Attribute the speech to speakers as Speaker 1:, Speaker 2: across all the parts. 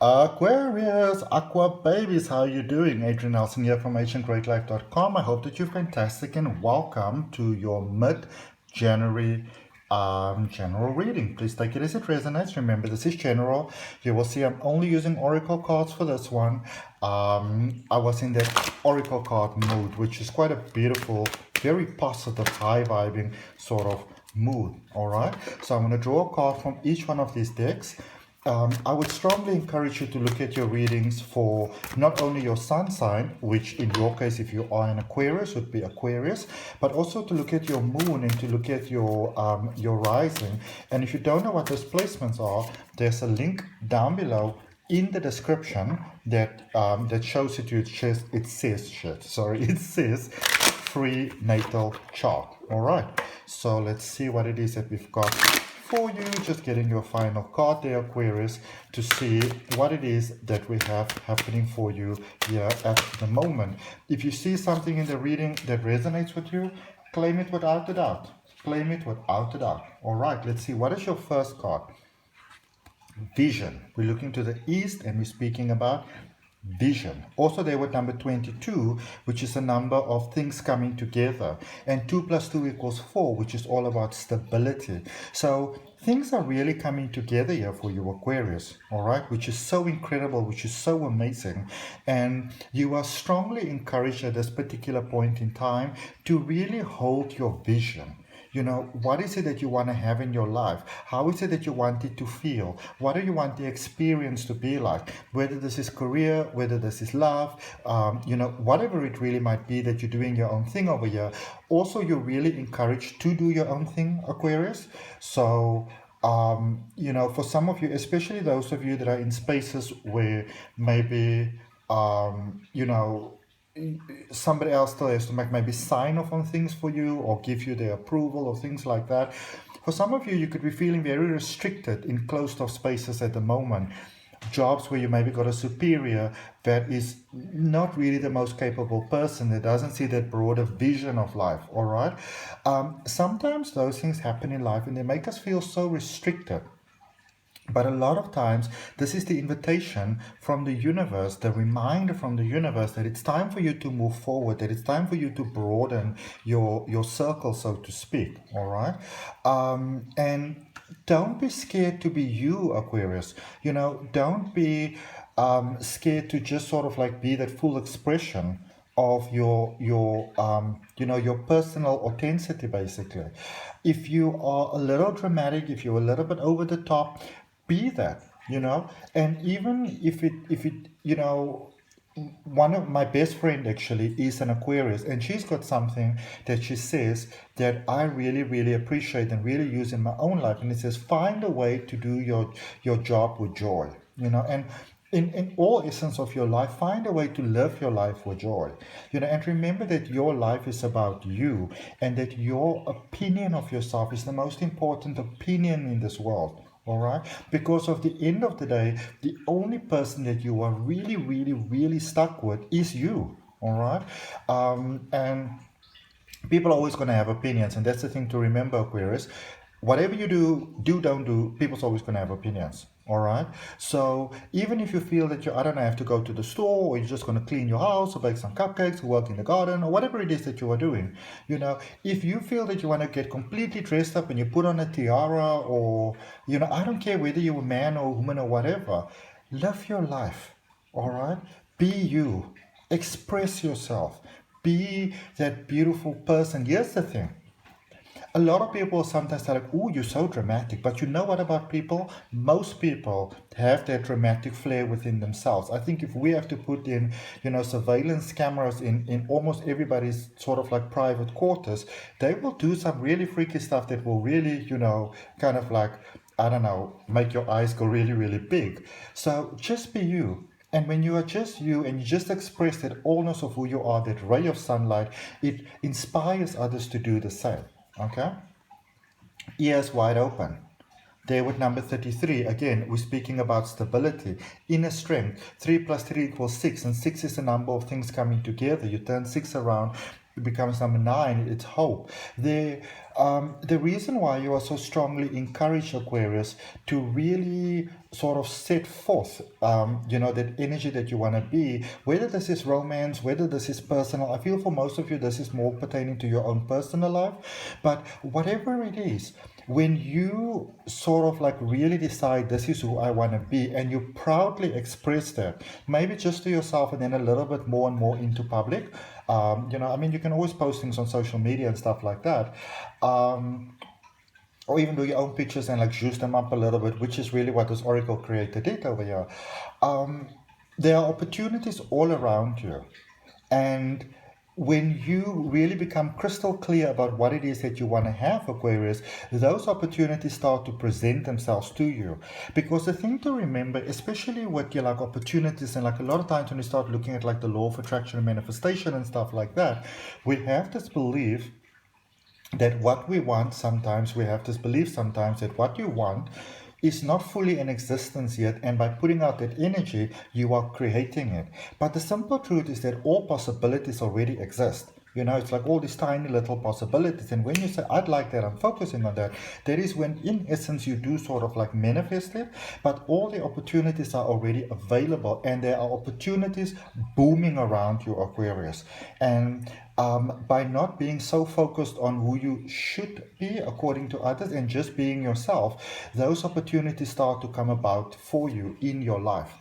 Speaker 1: Aquarius, Aqua babies, how are you doing? Adrian Nelson here from ahngreatlife.com. I hope that you're fantastic and welcome to your mid-January general reading. Please take it as it resonates. Remember, this is general. You will see I'm only using oracle cards for this one. I was in that oracle card mood, which is quite a beautiful, very positive, high-vibing sort of mood. All right. So I'm going to draw a card from each one of these decks. I would strongly encourage you to look at your readings for not only your sun sign, which in your case, if you are an Aquarius, would be Aquarius, but also to look at your moon and to look at your rising. And if you don't know what those placements are, there's a link down below in the description that that shows it to you. It says free natal chart. All right. So let's see what it is that we've got for you. Just getting your final card there, Aquarius, to see what it is that we have happening for you here at the moment. If you see something in the reading that resonates with you, claim it without a doubt. Claim it without a doubt. All right, let's see. What is your first card? Vision. We're looking to the east and we're speaking about vision. Also there with number 22, which is a number of things coming together, and 2 + 2 = 4, which is all about stability. So things are really coming together here for you, Aquarius, all right, which is so incredible, which is so amazing. And you are strongly encouraged at this particular point in time to really hold your vision. You know, what is it that you want to have in your life? How is it that you want it to feel? What do you want the experience to be like? Whether this is career, whether this is love, you know, whatever it really might be that you're doing your own thing over here. Also, you're really encouraged to do your own thing, Aquarius. So, you know, for some of you, especially those of you that are in spaces where maybe, you know, somebody else still has to make maybe sign off on things for you or give you their approval or things like that. For some of you, you could be feeling very restricted in closed off spaces at the moment. Jobs where you maybe got a superior that is not really the most capable person, that doesn't see that broader vision of life, all right? Sometimes those things happen in life and they make us feel so restricted. But a lot of times, this is the invitation from the universe, the reminder from the universe that it's time for you to move forward, that it's time for you to broaden your circle, so to speak, all right? And don't be scared to be you, Aquarius. You know, don't be scared to just sort of like be that full expression of your you know, your personal authenticity, basically. If you are a little dramatic, if you're a little bit over the top, be that, you know. And even if it you know, one of my best friend actually is an Aquarius, and she's got something that she says that I really appreciate and really use in my own life, and it says, find a way to do your job with joy, you know. And in all essence of your life, find a way to live your life with joy, you know. And remember that your life is about you, and that your opinion of yourself is the most important opinion in this world. All right, because of the end of the day, the only person that you are really stuck with is you. All right, and people are always going to have opinions, and that's the thing to remember, Aquarius. Whatever you don't do, people's always going to have opinions. All right. So even if you feel that you, I don't know, have to go to the store, or you're just going to clean your house or bake some cupcakes or work in the garden or whatever it is that you are doing, you know, if you feel that you want to get completely dressed up and you put on a tiara, or, you know, I don't care whether you're a man or a woman or whatever, live your life. All right. Be you. Express yourself. Be that beautiful person. Here's the thing. A lot of people sometimes say, like, oh, you're so dramatic. But you know what about people? Most people have that dramatic flair within themselves. I think if we have to put in, you know, surveillance cameras in almost everybody's sort of like private quarters, they will do some really freaky stuff that will really, you know, kind of like, I don't know, make your eyes go really big. So just be you. And when you are just you and you just express that allness of who you are, that ray of sunlight, it inspires others to do the same. Okay, ears wide open. There with number 33, again, we're speaking about stability, inner strength. 3 + 3 = 6, and 6 is a number of things coming together. You turn 6 around, becomes number 9, it's hope. The reason why you are so strongly encouraged, Aquarius, to really sort of set forth, that energy that you want to be, whether this is romance, whether this is personal. I feel for most of you, this is more pertaining to your own personal life, but whatever it is, when you sort of like really decide this is who I want to be, and you proudly express that, maybe just to yourself and then a little bit more and more into public, you can always post things on social media and stuff like that. Or even do your own pictures and like juice them up a little bit, which is really what this Oracle Creator did over here. There are opportunities all around you. And when you really become crystal clear about what it is that you want to have, Aquarius, those opportunities start to present themselves to you. Because the thing to remember, especially with your like opportunities, and like a lot of times when you start looking at like the law of attraction and manifestation and stuff like that, we have this belief that what we want sometimes, we have this belief sometimes that what you want is not fully in existence yet, and by putting out that energy, you are creating it. But the simple truth is that all possibilities already exist. It's like all these tiny little possibilities. And when you say, I'd like that, I'm focusing on that, that is when, in essence, you do sort of like manifest it. But all the opportunities are already available, and there are opportunities booming around you, Aquarius. And by not being so focused on who you should be according to others and just being yourself, those opportunities start to come about for you in your life.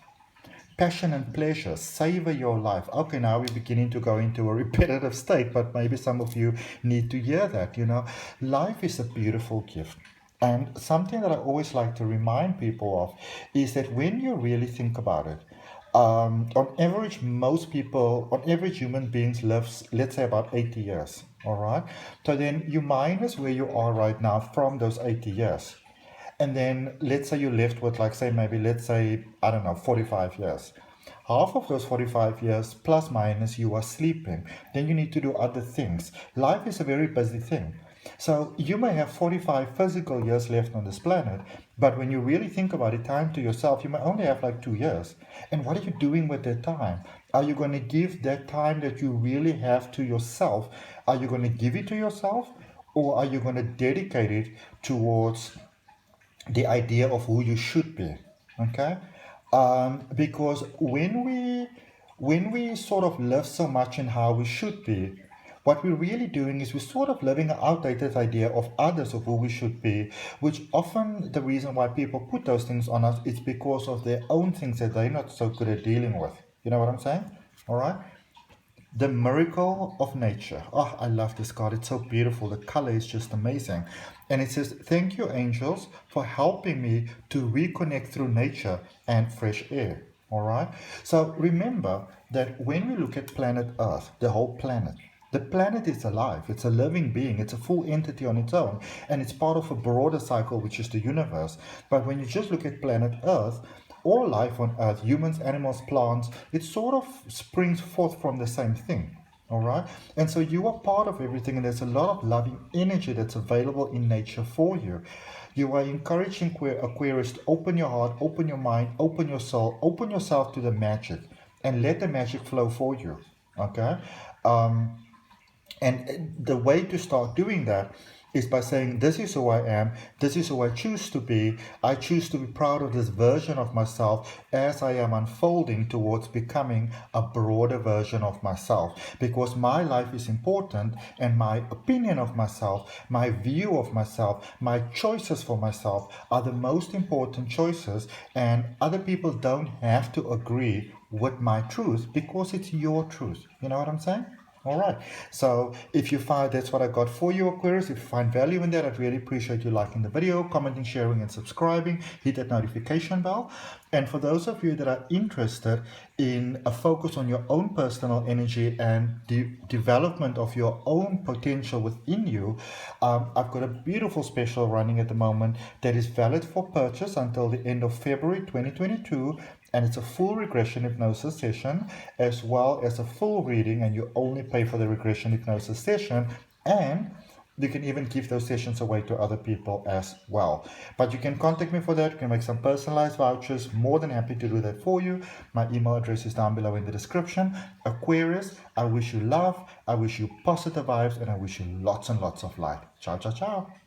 Speaker 1: Passion and pleasure, savor your life. Okay, now we're beginning to go into a repetitive state, but maybe some of you need to hear that. Life is a beautiful gift. And something that I always like to remind people of is that when you really think about it, on average, most people, on average, human beings lives, let's say, about 80 years. All right. So then you minus where you are right now from those 80 years. And then let's say you're left with, like, let's say, I don't know, 45 years. Half of those 45 years, plus minus, you are sleeping. Then you need to do other things. Life is a very busy thing. So you may have 45 physical years left on this planet, but when you really think about it, time to yourself, you may only have like 2 years. And what are you doing with that time? Are you going to give that time that you really have to yourself? Are you going to give it to yourself, or are you going to dedicate it towards the idea of who you should be? Okay, because when we sort of live so much in how we should be, what we're really doing is we're sort of living an outdated idea of others of who we should be, which often the reason why people put those things on us is because of their own things that they're not so good at dealing with. You know what I'm saying? All right. The miracle of nature. Oh, I love this card. It's so beautiful. The color is just amazing. And it says, thank you, angels, for helping me to reconnect through nature and fresh air. All right. So remember that when we look at planet Earth, the whole planet, the planet is alive. It's a living being. It's a full entity on its own. And it's part of a broader cycle, which is the universe. But when you just look at planet Earth, all life on Earth, humans, animals, plants, it sort of springs forth from the same thing. All right. And so you are part of everything, and there's a lot of loving energy that's available in nature for you. You are encouraging Aquarius to open your heart, open your mind, open your soul, open yourself to the magic, and let the magic flow for you. Okay. And the way to start doing that is by saying, this is who I am, this is who I choose to be. I choose to be proud of this version of myself as I am unfolding towards becoming a broader version of myself. Because my life is important, and my opinion of myself, my view of myself, my choices for myself are the most important choices, and other people don't have to agree with my truth because it's your truth. You know what I'm saying? All right. So if you find that's what I got for you, Aquarius, if you find value in that, I'd really appreciate you liking the video, commenting, sharing, and subscribing. Hit that notification bell. And for those of you that are interested in a focus on your own personal energy and the development of your own potential within you, I've got a beautiful special running at the moment that is valid for purchase until the end of February 2022. And it's a full regression hypnosis session as well as a full reading, and you only pay for the regression hypnosis session. And You can even give those sessions away to other people as well. But you can contact me for that. You can make some personalized vouchers. More than happy to do that for you. My email address is down below in the description. Aquarius, I wish you love, I wish you positive vibes, and I wish you lots and lots of light. Ciao, ciao, ciao.